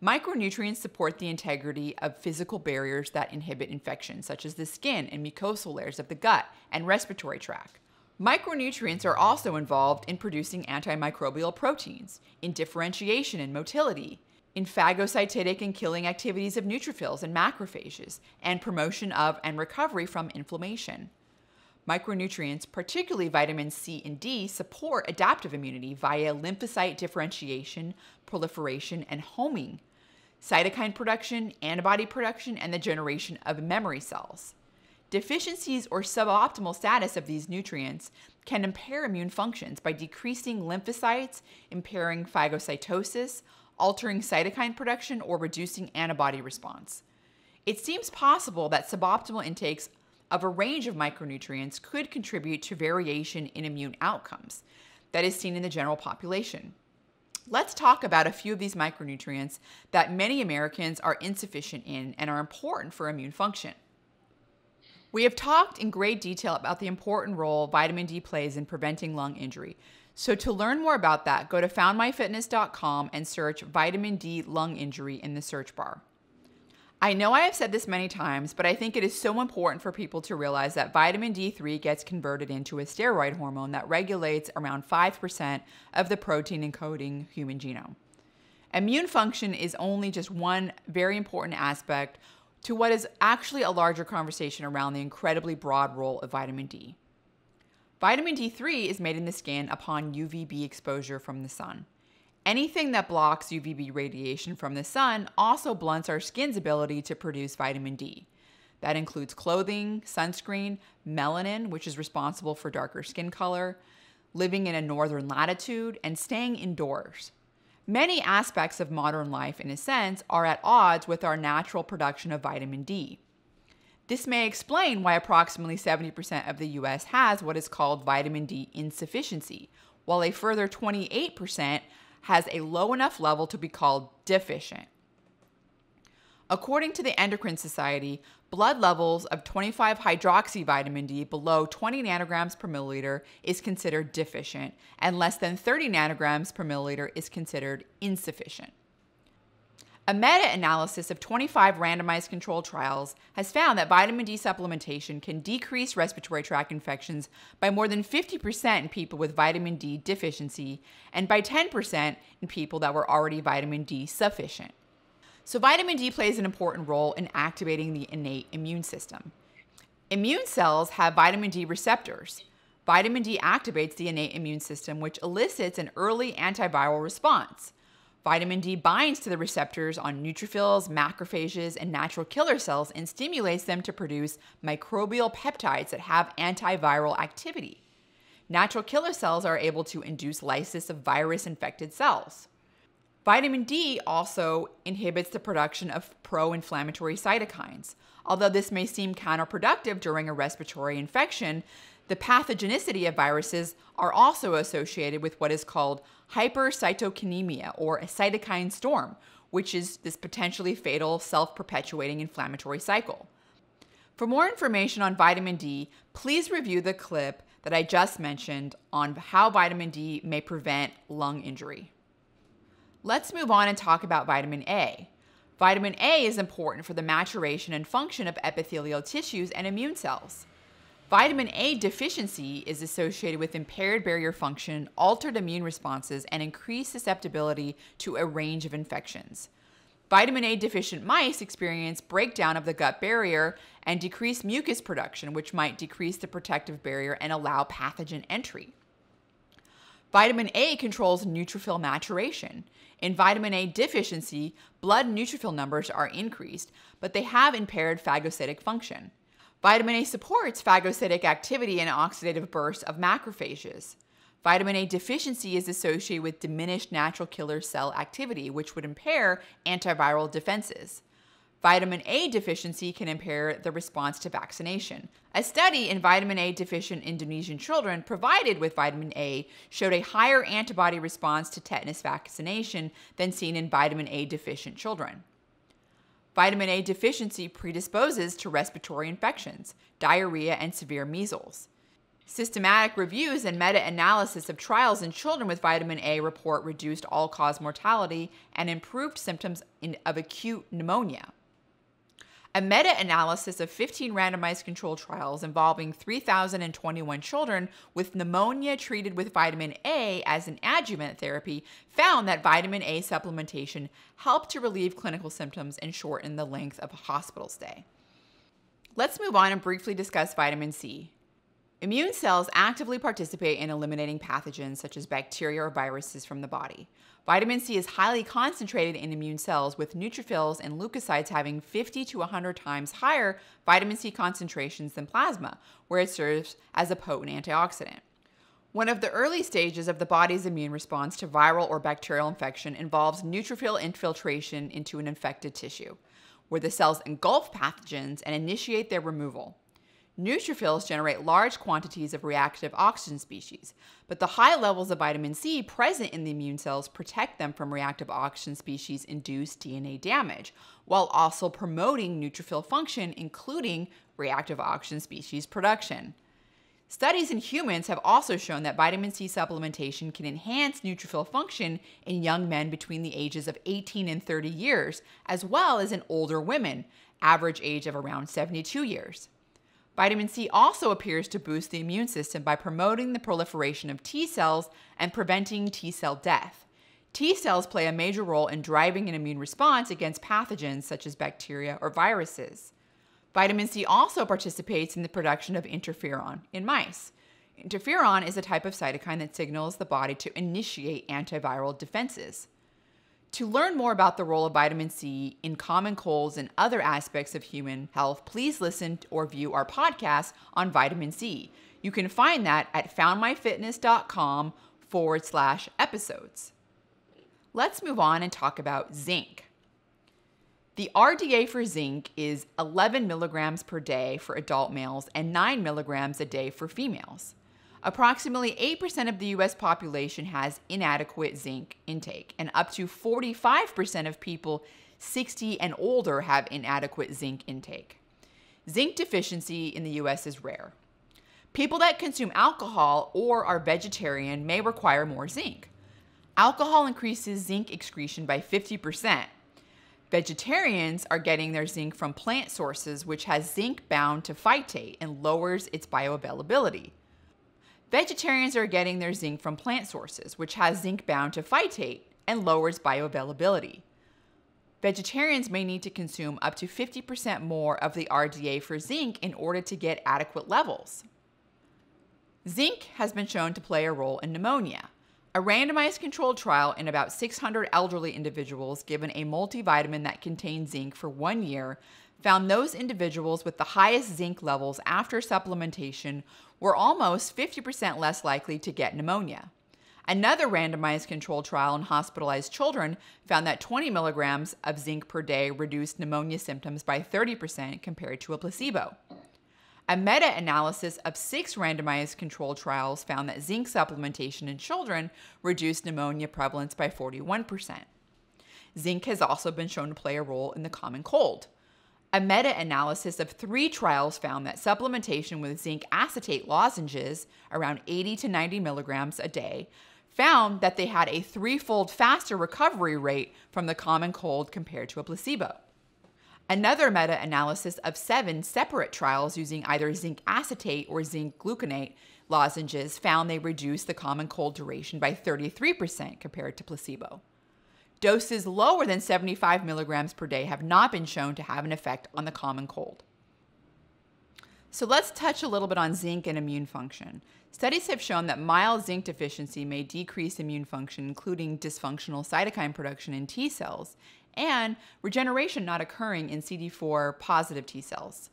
Micronutrients support the integrity of physical barriers that inhibit infection, such as the skin and mucosal layers of the gut and respiratory tract. Micronutrients are also involved in producing antimicrobial proteins, in differentiation and motility, in phagocytic and killing activities of neutrophils and macrophages, and promotion of and recovery from inflammation. Micronutrients, particularly vitamins C and D, support adaptive immunity via lymphocyte differentiation, proliferation, and homing, cytokine production, antibody production, and the generation of memory cells. Deficiencies or suboptimal status of these nutrients can impair immune functions by decreasing lymphocytes, impairing phagocytosis, altering cytokine production, or reducing antibody response. It seems possible that suboptimal intakes of a range of micronutrients could contribute to variation in immune outcomes that is seen in the general population. Let's talk about a few of these micronutrients that many Americans are insufficient in and are important for immune function. We have talked in great detail about the important role vitamin D plays in preventing lung injury. So to learn more about that, go to foundmyfitness.com and search vitamin D lung injury in the search bar. I know I have said this many times, but I think it is so important for people to realize that vitamin D3 gets converted into a steroid hormone that regulates around 5% of the protein encoding human genome. Immune function is only just one very important aspect to what is actually a larger conversation around the incredibly broad role of vitamin D. Vitamin D3 is made in the skin upon UVB exposure from the sun. Anything that blocks UVB radiation from the sun also blunts our skin's ability to produce vitamin D. That includes clothing, sunscreen, melanin, which is responsible for darker skin color, living in a northern latitude, and staying indoors. Many aspects of modern life, in a sense, are at odds with our natural production of vitamin D. This may explain why approximately 70% of the US has what is called vitamin D insufficiency, while a further 28% has a low enough level to be called deficient. According to the Endocrine Society, blood levels of 25-hydroxy vitamin D below 20 nanograms per milliliter is considered deficient, and less than 30 nanograms per milliliter is considered insufficient. A meta-analysis of 25 randomized controlled trials has found that vitamin D supplementation can decrease respiratory tract infections by more than 50% in people with vitamin D deficiency and by 10% in people that were already vitamin D sufficient. So vitamin D plays an important role in activating the innate immune system. Immune cells have vitamin D receptors. Vitamin D activates the innate immune system, which elicits an early antiviral response. Vitamin D binds to the receptors on neutrophils, macrophages, and natural killer cells and stimulates them to produce microbial peptides that have antiviral activity. Natural killer cells are able to induce lysis of virus-infected cells. Vitamin D also inhibits the production of pro-inflammatory cytokines. Although this may seem counterproductive during a respiratory infection, the pathogenicity of viruses are also associated with what is called hypercytokinemia, or a cytokine storm, which is this potentially fatal self-perpetuating inflammatory cycle. For more information on vitamin D, please review the clip that I just mentioned on how vitamin D may prevent lung injury. Let's move on and talk about vitamin A. Vitamin A is important for the maturation and function of epithelial tissues and immune cells. Vitamin A deficiency is associated with impaired barrier function, altered immune responses, and increased susceptibility to a range of infections. Vitamin A deficient mice experience breakdown of the gut barrier and decreased mucus production, which might decrease the protective barrier and allow pathogen entry. Vitamin A controls neutrophil maturation. In vitamin A deficiency, blood neutrophil numbers are increased, but they have impaired phagocytic function. Vitamin A supports phagocytic activity and oxidative bursts of macrophages. Vitamin A deficiency is associated with diminished natural killer cell activity, which would impair antiviral defenses. Vitamin A deficiency can impair the response to vaccination. A study in vitamin A deficient Indonesian children provided with vitamin A showed a higher antibody response to tetanus vaccination than seen in vitamin A deficient children. Vitamin A deficiency predisposes to respiratory infections, diarrhea, and severe measles. Systematic reviews and meta-analysis of trials in children with vitamin A report reduced all-cause mortality and improved symptoms of acute pneumonia. A meta-analysis of 15 randomized controlled trials involving 3,021 children with pneumonia treated with vitamin A as an adjuvant therapy found that vitamin A supplementation helped to relieve clinical symptoms and shorten the length of a hospital stay. Let's move on and briefly discuss vitamin C. Immune cells actively participate in eliminating pathogens such as bacteria or viruses from the body. Vitamin C is highly concentrated in immune cells, with neutrophils and leukocytes having 50 to 100 times higher vitamin C concentrations than plasma, where it serves as a potent antioxidant. One of the early stages of the body's immune response to viral or bacterial infection involves neutrophil infiltration into an infected tissue, where the cells engulf pathogens and initiate their removal. Neutrophils generate large quantities of reactive oxygen species, but the high levels of vitamin C present in the immune cells protect them from reactive oxygen species-induced DNA damage, while also promoting neutrophil function, including reactive oxygen species production. Studies in humans have also shown that vitamin C supplementation can enhance neutrophil function in young men between the ages of 18 and 30 years, as well as in older women, average age of around 72 years. Vitamin C also appears to boost the immune system by promoting the proliferation of T cells and preventing T cell death. T cells play a major role in driving an immune response against pathogens such as bacteria or viruses. Vitamin C also participates in the production of interferon in mice. Interferon is a type of cytokine that signals the body to initiate antiviral defenses. To learn more about the role of vitamin C in common colds and other aspects of human health, please listen or view our podcast on vitamin C. You can find that at foundmyfitness.com/episodes. Let's move on and talk about zinc. The RDA for zinc is 11 milligrams per day for adult males and 9 milligrams a day for females. Approximately 8% of the U.S. population has inadequate zinc intake, and up to 45% of people 60 and older have inadequate zinc intake. Zinc deficiency in the U.S. is rare. People that consume alcohol or are vegetarian may require more zinc. Alcohol increases zinc excretion by 50%. Vegetarians are getting their zinc from plant sources, which has zinc bound to phytate and lowers its bioavailability. Vegetarians are getting their zinc from plant sources, which has zinc bound to phytate and lowers bioavailability. Vegetarians may need to consume up to 50% more of the RDA for zinc in order to get adequate levels. Zinc has been shown to play a role in pneumonia. A randomized controlled trial in about 600 elderly individuals given a multivitamin that contained zinc for 1 year found those individuals with the highest zinc levels after supplementation were almost 50% less likely to get pneumonia. Another randomized controlled trial in hospitalized children found that 20 milligrams of zinc per day reduced pneumonia symptoms by 30% compared to a placebo. A meta-analysis of 6 randomized controlled trials found that zinc supplementation in children reduced pneumonia prevalence by 41%. Zinc has also been shown to play a role in the common cold. A meta-analysis of 3 trials found that supplementation with zinc acetate lozenges, around 80 to 90 milligrams a day, found that they had a 3-fold faster recovery rate from the common cold compared to a placebo. Another meta-analysis of 7 separate trials using either zinc acetate or zinc gluconate lozenges found they reduced the common cold duration by 33% compared to placebo. Doses lower than 75 milligrams per day have not been shown to have an effect on the common cold. So let's touch a little bit on zinc and immune function. Studies have shown that mild zinc deficiency may decrease immune function, including dysfunctional cytokine production in T cells and regeneration not occurring in CD4 positive T cells.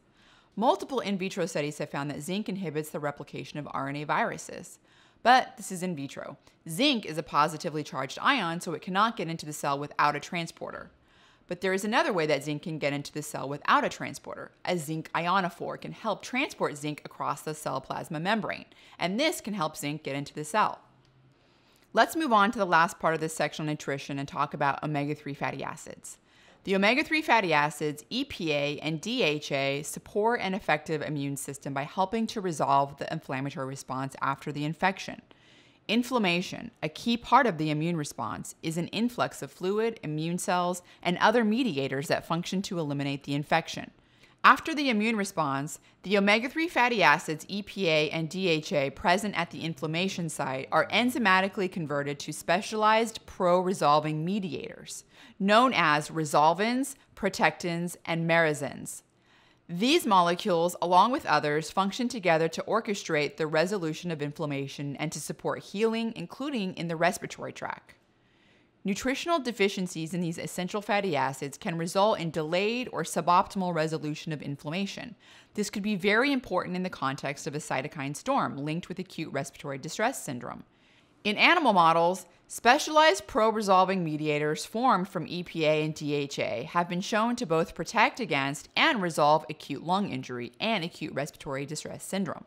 Multiple in vitro studies have found that zinc inhibits the replication of RNA viruses. But this is in vitro. Zinc is a positively charged ion, so it cannot get into the cell without a transporter. But there is another way that zinc can get into the cell without a transporter. A zinc ionophore can help transport zinc across the cell plasma membrane, and this can help zinc get into the cell. Let's move on to the last part of this section on nutrition and talk about omega-3 fatty acids. The omega-3 fatty acids, EPA and DHA, support an effective immune system by helping to resolve the inflammatory response after the infection. Inflammation, a key part of the immune response, is an influx of fluid, immune cells, and other mediators that function to eliminate the infection. After the immune response, the omega-3 fatty acids, EPA and DHA, present at the inflammation site are enzymatically converted to specialized pro-resolving mediators, known as resolvins, protectins, and merisins. These molecules, along with others, function together to orchestrate the resolution of inflammation and to support healing, including in the respiratory tract. Nutritional deficiencies in these essential fatty acids can result in delayed or suboptimal resolution of inflammation. This could be very important in the context of a cytokine storm linked with acute respiratory distress syndrome. In animal models, specialized pro-resolving mediators formed from EPA and DHA have been shown to both protect against and resolve acute lung injury and acute respiratory distress syndrome.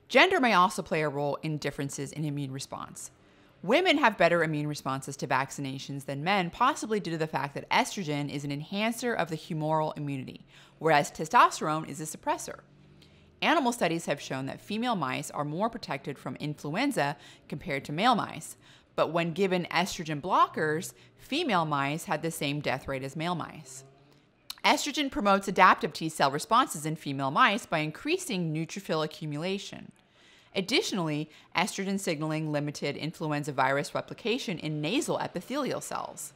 Gender may also play a role in differences in immune response. Women have better immune responses to vaccinations than men, possibly due to the fact that estrogen is an enhancer of the humoral immunity, whereas testosterone is a suppressor. Animal studies have shown that female mice are more protected from influenza compared to male mice, but when given estrogen blockers, female mice had the same death rate as male mice. Estrogen promotes adaptive T cell responses in female mice by increasing neutrophil accumulation. Additionally, estrogen signaling limited influenza virus replication in nasal epithelial cells.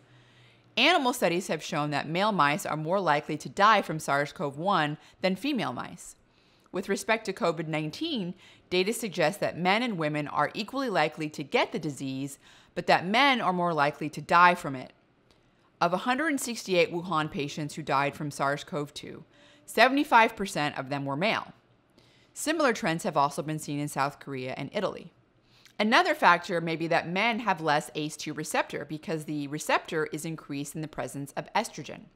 Animal studies have shown that male mice are more likely to die from SARS-CoV-1 than female mice. With respect to COVID-19, data suggests that men and women are equally likely to get the disease, but that men are more likely to die from it. Of 168 Wuhan patients who died from SARS-CoV-2, 75% of them were male. Similar trends have also been seen in South Korea and Italy. Another factor may be that men have less ACE2 receptor because the receptor is increased in the presence of estrogen.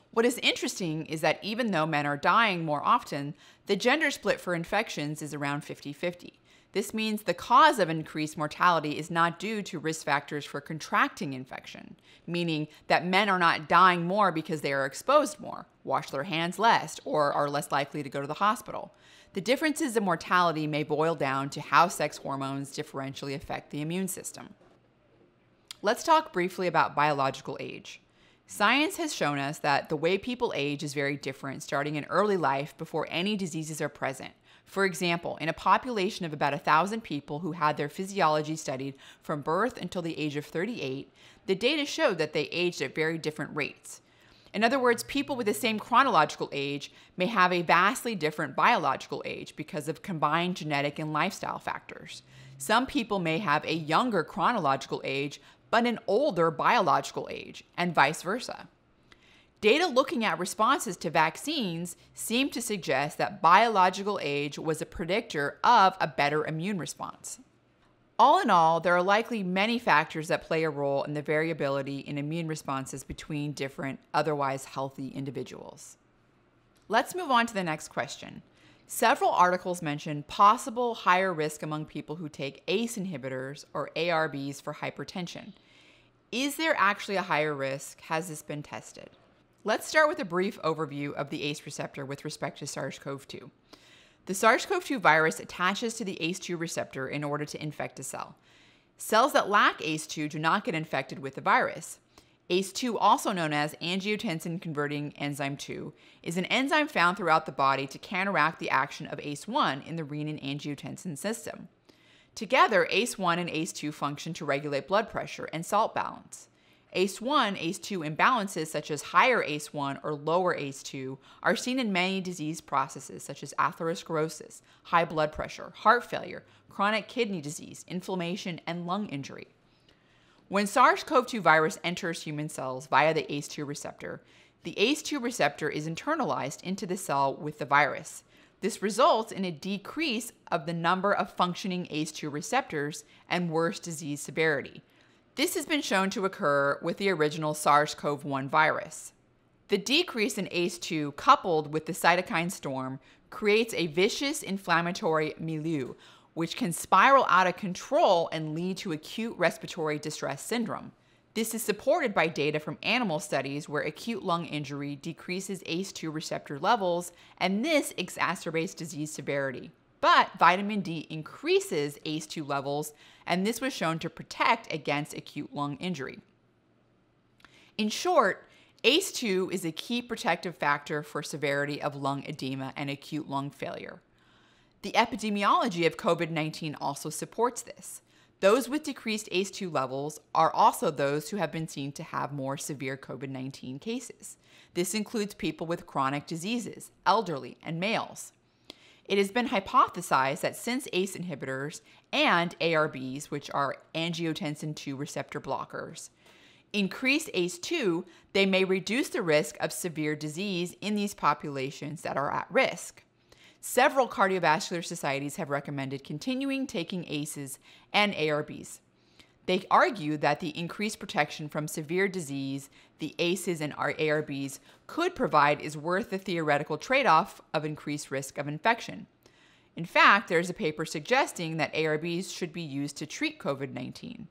What is interesting is that even though men are dying more often, the gender split for infections is around 50-50. This means the cause of increased mortality is not due to risk factors for contracting infection, meaning that men are not dying more because they are exposed more, wash their hands less, or are less likely to go to the hospital. The differences in mortality may boil down to how sex hormones differentially affect the immune system. Let's talk briefly about biological age. Science has shown us that the way people age is very different starting in early life before any diseases are present. For example, in a population of about 1,000 people who had their physiology studied from birth until the age of 38, the data showed that they aged at very different rates. In other words, people with the same chronological age may have a vastly different biological age because of combined genetic and lifestyle factors. Some people may have a younger chronological age, but an older biological age, and vice versa. Data looking at responses to vaccines seem to suggest that biological age was a predictor of a better immune response. All in all, there are likely many factors that play a role in the variability in immune responses between different, otherwise healthy individuals. Let's move on to the next question. Several articles mention possible higher risk among people who take ACE inhibitors or ARBs for hypertension. Is there actually a higher risk? Has this been tested? Let's start with a brief overview of the ACE receptor with respect to SARS-CoV-2. The SARS-CoV-2 virus attaches to the ACE2 receptor in order to infect a cell. Cells that lack ACE2 do not get infected with the virus. ACE2, also known as angiotensin-converting enzyme 2, is an enzyme found throughout the body to counteract the action of ACE1 in the renin-angiotensin system. Together, ACE1 and ACE2 function to regulate blood pressure and salt balance. ACE1, ACE2 imbalances such as higher ACE1 or lower ACE2 are seen in many disease processes such as atherosclerosis, high blood pressure, heart failure, chronic kidney disease, inflammation, and lung injury. When SARS-CoV-2 virus enters human cells via the ACE2 receptor, the ACE2 receptor is internalized into the cell with the virus. This results in a decrease of the number of functioning ACE2 receptors and worse disease severity. This has been shown to occur with the original SARS-CoV-1 virus. The decrease in ACE2 coupled with the cytokine storm creates a vicious inflammatory milieu, which can spiral out of control and lead to acute respiratory distress syndrome. This is supported by data from animal studies where acute lung injury decreases ACE2 receptor levels, and this exacerbates disease severity. But vitamin D increases ACE2 levels, and this was shown to protect against acute lung injury. In short, ACE2 is a key protective factor for severity of lung edema and acute lung failure. The epidemiology of COVID-19 also supports this. Those with decreased ACE2 levels are also those who have been seen to have more severe COVID-19 cases. This includes people with chronic diseases, elderly, and males. It has been hypothesized that since ACE inhibitors and ARBs, which are angiotensin II receptor blockers, increase ACE2, they may reduce the risk of severe disease in these populations that are at risk. Several cardiovascular societies have recommended continuing taking ACEs and ARBs. They argue that the increased protection from severe disease the ACEs and ARBs could provide is worth the theoretical trade-off of increased risk of infection. In fact, there is a paper suggesting that ARBs should be used to treat COVID-19.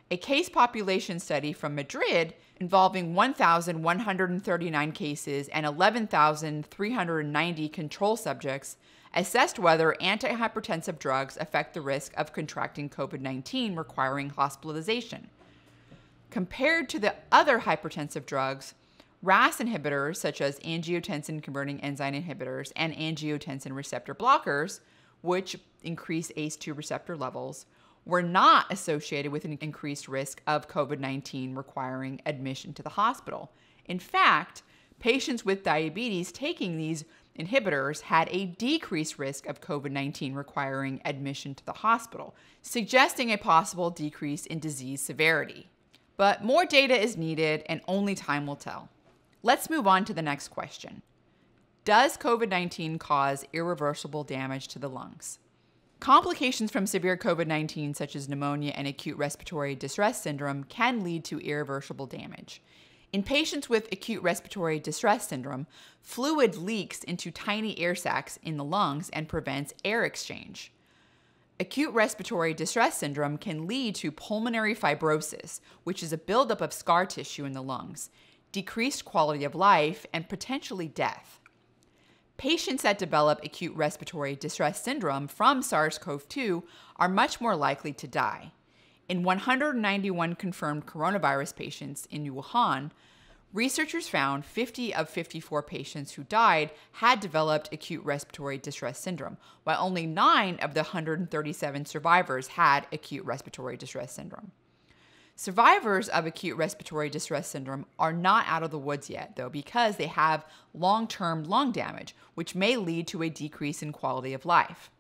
A case population study from Madrid involving 1,139 cases and 11,390 control subjects assessed whether antihypertensive drugs affect the risk of contracting COVID-19 requiring hospitalization. Compared to the other hypertensive drugs, RAS inhibitors such as angiotensin-converting enzyme inhibitors and angiotensin receptor blockers, which increase ACE2 receptor levels, were not associated with an increased risk of COVID-19 requiring admission to the hospital. In fact, patients with diabetes taking these inhibitors had a decreased risk of COVID-19 requiring admission to the hospital, suggesting a possible decrease in disease severity. But more data is needed and only time will tell. Let's move on to the next question. Does COVID-19 cause irreversible damage to the lungs? Complications from severe COVID-19, such as pneumonia and acute respiratory distress syndrome, can lead to irreversible damage. In patients with acute respiratory distress syndrome, fluid leaks into tiny air sacs in the lungs and prevents air exchange. Acute respiratory distress syndrome can lead to pulmonary fibrosis, which is a buildup of scar tissue in the lungs, decreased quality of life, and potentially death. Patients that develop acute respiratory distress syndrome from SARS-CoV-2 are much more likely to die. In 191 confirmed coronavirus patients in Wuhan, researchers found 50 of 54 patients who died had developed acute respiratory distress syndrome, while only 9 of the 137 survivors had acute respiratory distress syndrome. Survivors of acute respiratory distress syndrome are not out of the woods yet, though, because they have long-term lung damage, which may lead to a decrease in quality of life.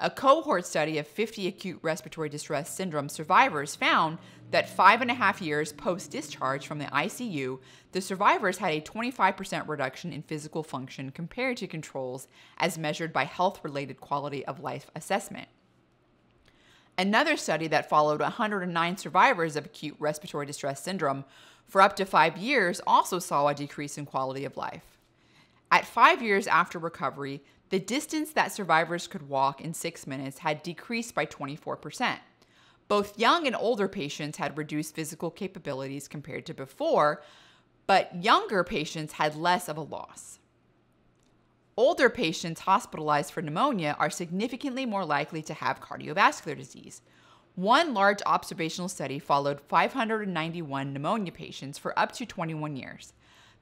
A cohort study of 50 acute respiratory distress syndrome survivors found that 5.5 years post-discharge from the ICU, the survivors had a 25% reduction in physical function compared to controls as measured by health-related quality of life assessment. Another study that followed 109 survivors of acute respiratory distress syndrome for up to 5 years also saw a decrease in quality of life. At 5 years after recovery, the distance that survivors could walk in 6 minutes had decreased by 24%. Both young and older patients had reduced physical capabilities compared to before, but younger patients had less of a loss. Older patients hospitalized for pneumonia are significantly more likely to have cardiovascular disease. One large observational study followed 591 pneumonia patients for up to 21 years.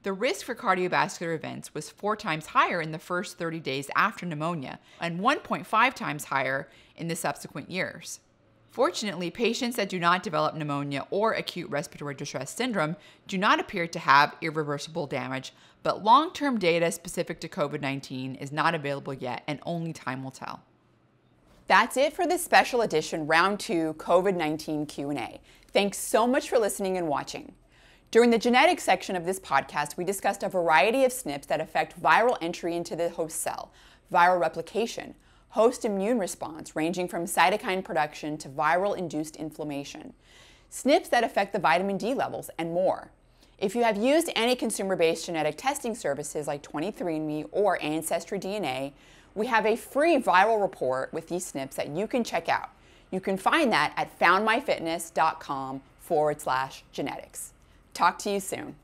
The risk for cardiovascular events was 4 times higher in the first 30 days after pneumonia and 1.5 times higher in the subsequent years. Fortunately, patients that do not develop pneumonia or acute respiratory distress syndrome do not appear to have irreversible damage, but long-term data specific to COVID-19 is not available yet, and only time will tell. That's it for this special edition Round 2 COVID-19 Q&A. Thanks so much for listening and watching. During the genetics section of this podcast, we discussed a variety of SNPs that affect viral entry into the host cell, viral replication, host immune response ranging from cytokine production to viral-induced inflammation, SNPs that affect the vitamin D levels, and more. If you have used any consumer-based genetic testing services like 23andMe or Ancestry DNA, we have a free viral report with these SNPs that you can check out. You can find that at foundmyfitness.com/genetics. Talk to you soon.